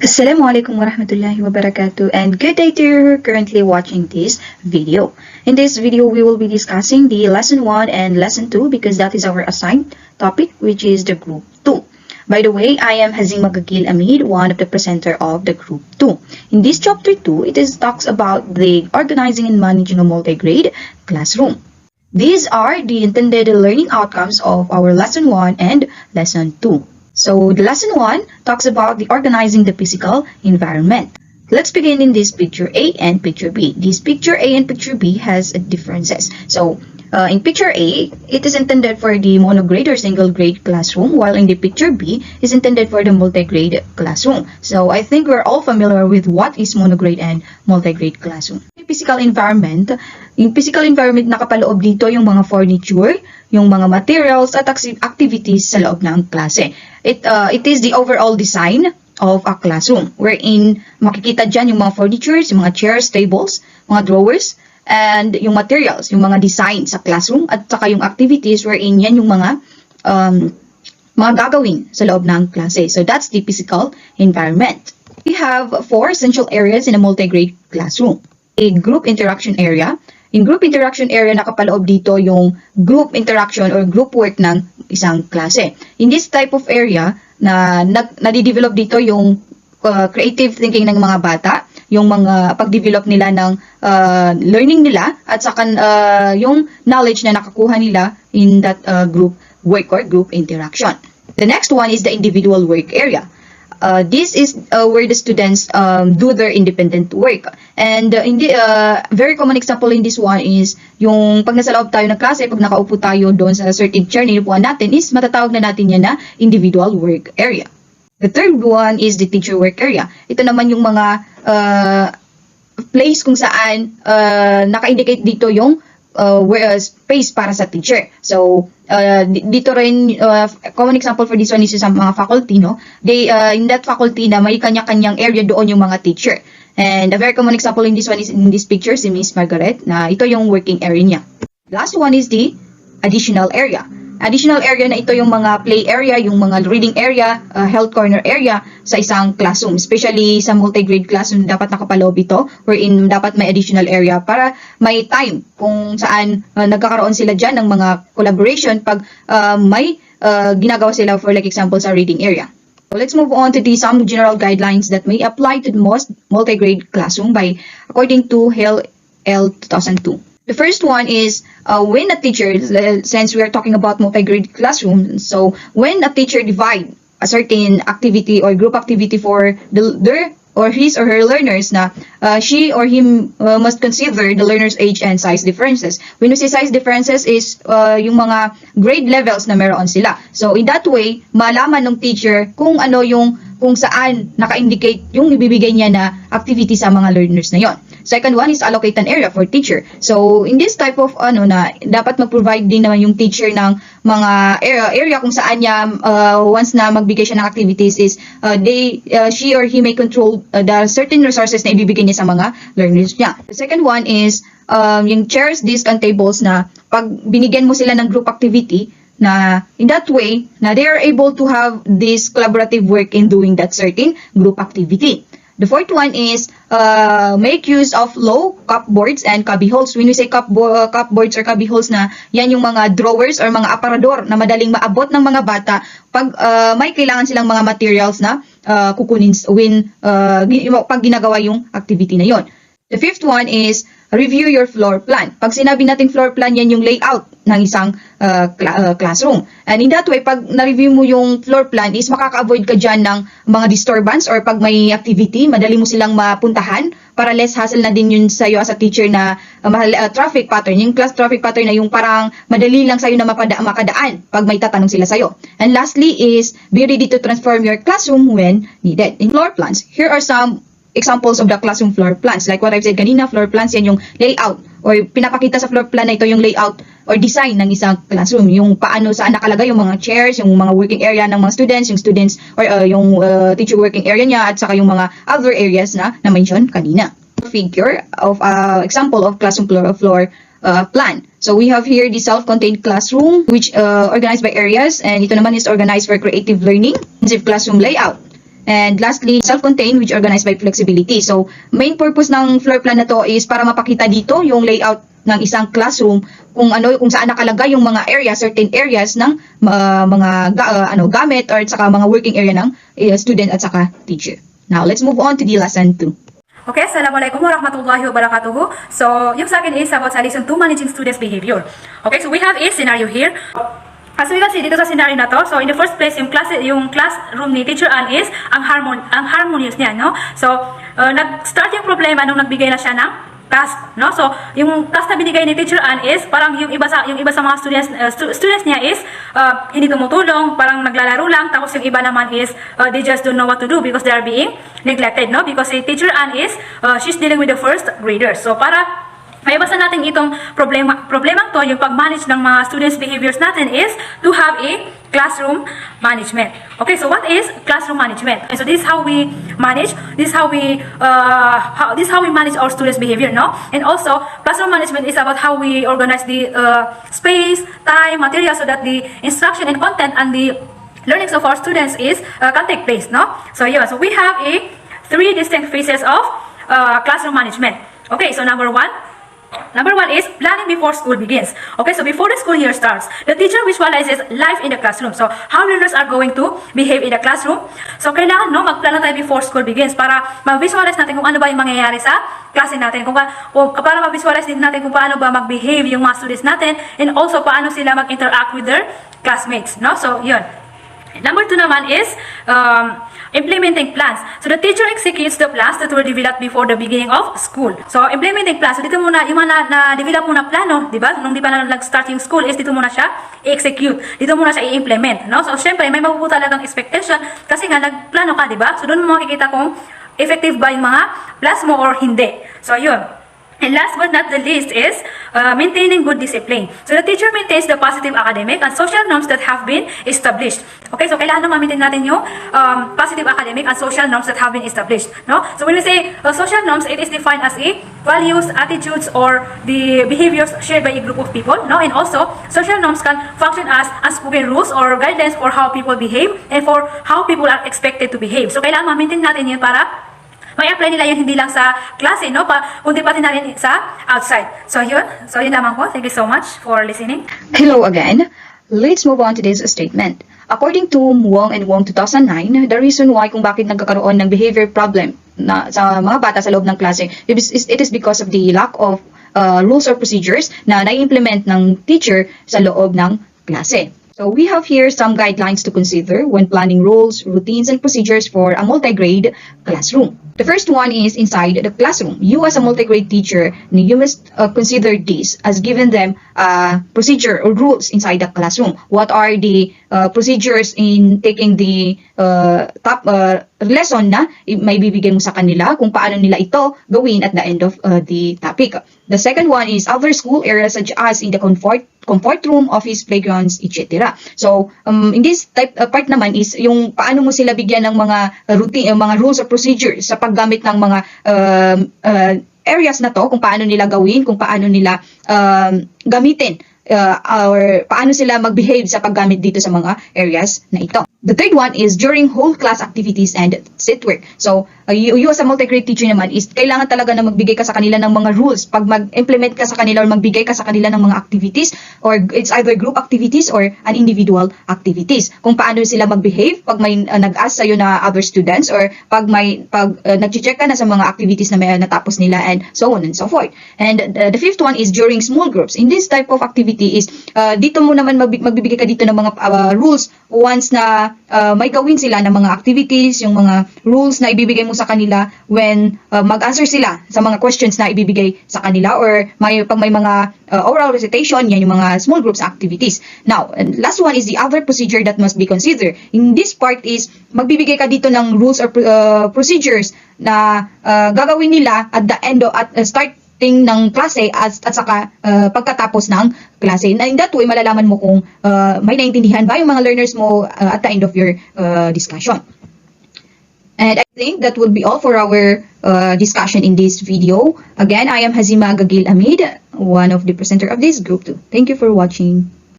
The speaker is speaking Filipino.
Assalamualaikum warahmatullahi wabarakatuh, and good day to you who are currently watching this video. In this video, we will be discussing the lesson 1 and lesson 2 because that is our assigned topic, which is the group 2. By the way, I am Hazema Amid, one of the presenter of the group 2. In this chapter 2, it talks about the organizing and managing a multi-grade classroom. These are the intended learning outcomes of our lesson 1 and lesson 2. So the lesson 1 talks about the organizing the physical environment. Let's begin in this picture A and picture B. This picture A and picture B has differences. So in picture A, it is intended for the monograde or single grade classroom, while in the picture B is intended for the multi-grade classroom. So I think we're all familiar with what is monograde and multi-grade classroom. Yung physical environment nakapaloob dito yung mga furniture, yung mga materials at activities sa loob ng klase. It is the overall design of a classroom wherein makikita dyan yung mga furnitures, yung mga chairs, tables, mga drawers, and yung materials, yung mga design sa classroom at saka yung activities wherein yan yung mga gagawin sa loob ng klase. So that's the physical environment. We have 4 essential areas in a multi-grade classroom. A group interaction area. In group interaction area, nakapaloob dito yung group interaction or group work ng isang klase. In this type of area, nadidevelop dito yung creative thinking ng mga bata, yung mga pag-develop nila ng learning nila, at saka yung knowledge na nakakuha nila in that group work or group interaction. The next one is the individual work area. This is where the students do their independent work. And very common example in this one is yung pag nasa loob tayo ng klase, pag nakaupo tayo doon sa certain chair na inupuan natin, is matatawag na natin yan na individual work area. The third one is the teacher work area. Ito naman yung mga place kung saan naka-indicate dito yung space para sa teacher. So, dito rin, common example for this one is sa mga faculty, no? In that faculty na may kanya-kanyang area doon yung mga teacher. And a very common example in this one is in this picture, si Miss Margaret, na ito yung working area niya. Last one is the additional area. Additional area na ito yung mga play area, yung mga reading area, health corner area sa isang classroom. Especially sa multi-grade classroom, dapat nakapaloob ito wherein dapat may additional area para may time kung saan nagkakaroon sila dyan ng mga collaboration pag may ginagawa sila, for like example sa reading area. So let's move on to some general guidelines that may apply to the most multi-grade classroom according to HAL L 2002. The first one is when a teacher, since we are talking about multi-grade classroom, so when a teacher divide a certain activity or group activity for their or his or her learners, na she or him must consider the learner's age and size differences. When we say size differences is yung mga grade levels na meron sila. So in that way, malaman ng teacher kung saan naka-indicate yung ibibigay niya na activity sa mga learners na yon. Second one is allocate an area for teacher. So in this type of na dapat mag-provide din naman yung teacher ng mga area kung saan niya once na magbigay siya ng activities is she or he may control the certain resources na ibibigay niya sa mga learners niya. The second one is yung chairs, desks, and tables na pag binigyan mo sila ng group activity, na in that way na they are able to have this collaborative work in doing that certain group activity. The fourth one is make use of low cupboards and cubbyholes. When we say cupboards or cubbyholes, na yan yung mga drawers or mga aparador na madaling maabot ng mga bata pag may kailangan silang mga materials na kukunin pag ginagawa yung activity na yon. The fifth one is review your floor plan. Pag sinabi natin floor plan, yan yung layout ng isang classroom. And in that way, pag na-review mo yung floor plan, is makaka-avoid ka dyan ng mga disturbance or pag may activity, madali mo silang mapuntahan para less hassle na din yun sa'yo as a teacher na traffic pattern. Yung class traffic pattern na yung parang madali lang sa'yo na makadaan pag may tatanong sila sa'yo. And lastly is be ready to transform your classroom when needed. In floor plans, here are some examples of the classroom floor plans. Like what I've said kanina, floor plans, yan yung layout or pinapakita sa floor plan na ito yung layout or design ng isang classroom. Yung paano saan nakalagay yung mga chairs, yung mga working area ng mga students, yung students or yung teacher working area niya, at saka yung mga other areas na na-mention kanina. Figure of example of classroom floor plan. So we have here the self-contained classroom which organized by areas, and ito naman is organized for creative learning. Classroom layout. And lastly, self-contained which organized by flexibility. So, main purpose ng floor plan na to is para mapakita dito yung layout ng isang classroom kung saan nakalagay yung mga areas, certain areas ng gamit or saka mga working area ng student at saka teacher. Now, let's move on to the lesson 2. Okay, Assalamualaikum warahmatullahi wabarakatuh. So, yung sa akin is about sa lesson 2, managing students' behavior. Okay, so we have a scenario here. As we can see dito sa scenario na to, so in the first place, yung classroom ni Teacher Ann is ang harmonious niya, no? So, nag-start yung problema nung nagbigay na siya ng task, no? So, yung task na binigay ni Teacher Ann is parang yung iba sa mga students niya is hindi tumutulong, parang naglalaro lang, tapos yung iba naman is they just don't know what to do because they are being neglected, no? Because si Teacher Ann is she's dealing with the first graders. So, para maiwasan natin itong problemang to, yung pag-manage ng mga students' behaviors natin is to have a classroom management. Okay, so what is classroom management? So this is how we manage, this is how we manage our students' behavior, no? And also, classroom management is about how we organize the space, time, material so that the instruction and content and the learnings of our students is can take place, no? So yeah, so we have three distinct phases of classroom management. Okay, so number one is planning before school begins. Okay, so before the school year starts, the teacher visualizes life in the classroom. So, how learners are going to behave in the classroom. So, kailangan, no, magplano tayo before school begins para ma-visualize natin kung ano ba yung mangyayari sa klase natin. Para ma-visualize din natin kung paano ba mag-behave yung mga students natin and also paano sila mag-interact with their classmates, no? So, yun. Number 2 naman is implementing plans. So the teacher executes the plans that were developed before the beginning of school. So implementing plans. So dito muna yung mga na-develop muna plano, di ba? Nung di pa na nag-start yung school is dito muna siya i-execute. Dito muna siya i-implement, no? So syempre may mapupunta talagang expectation kasi nga nagplano ka, di ba? So doon mo makikita kung effective ba yung mga plans mo or hindi. So yun. And last but not the least is maintaining good discipline. So the teacher maintains the positive academic and social norms that have been established. Okay, so kailangan na ma-maintain natin yung positive academic and social norms that have been established. No? So when we say social norms, it is defined as values, attitudes, or the behaviors shared by a group of people. No? And also, social norms can function as unspoken rules or guidelines for how people behave and for how people are expected to behave. So kailangan ma-maintain natin yun para may apply nila yun hindi lang sa klase, no? Kundi pati na rin sa outside. So yun lamang po. Thank you so much for listening. Hello again. Let's move on to this statement. According to Wong and Wong 2009, the reason why kung bakit nagkakaroon ng behavior problem sa mga bata sa loob ng klase, it is because of the lack of rules or procedures na nai-implement ng teacher sa loob ng klase. So we have here some guidelines to consider when planning rules, routines, and procedures for a multi-grade classroom. The first one is inside the classroom. You as a multi-grade teacher, you must consider this as giving them procedure or rules inside the classroom. What are the procedures in taking the top lesson na may bibigay mo sa kanila kung paano nila ito gawin at the end of the topic. The second one is other school areas such as in the comfort room, office, playgrounds, etc. So, in this part naman is yung paano mo sila bigyan ng mga routine, mga rules or procedures sa paggamit ng mga areas na to, kung paano nila gawin, kung paano nila gamitin or paano sila mag-behave sa paggamit dito sa mga areas na ito. The third one is during whole class activities and sit work. So, you as a multi-grade teacher naman is kailangan talaga na magbigay ka sa kanila ng mga rules. Pag mag-implement ka sa kanila or magbigay ka sa kanila ng mga activities or it's either group activities or an individual activities. Kung paano sila mag-behave pag may nag-ask sa'yo na other students or pag nag-check ka na sa mga activities na may natapos nila and so on and so forth. And the fifth one is during small groups. In this type of activity is dito mo naman magbibigay ka dito ng mga rules once na may gawin sila ng mga activities, yung mga rules na ibibigay mo sa kanila when mag-answer sila sa mga questions na ibibigay sa kanila or pag may mga oral recitation, yan yung mga small groups activities. Now, last one is the other procedure that must be considered. In this part is magbibigay ka dito ng rules or procedures na gagawin nila at the end of start ng klase at saka pagkatapos ng klase. Na in that way, malalaman mo kung may naintindihan ba yung mga learners mo at the end of your discussion. And I think that would be all for our discussion in this video. Again, I am Hazema Gagil Amid, one of the presenter of this group too. Thank you for watching.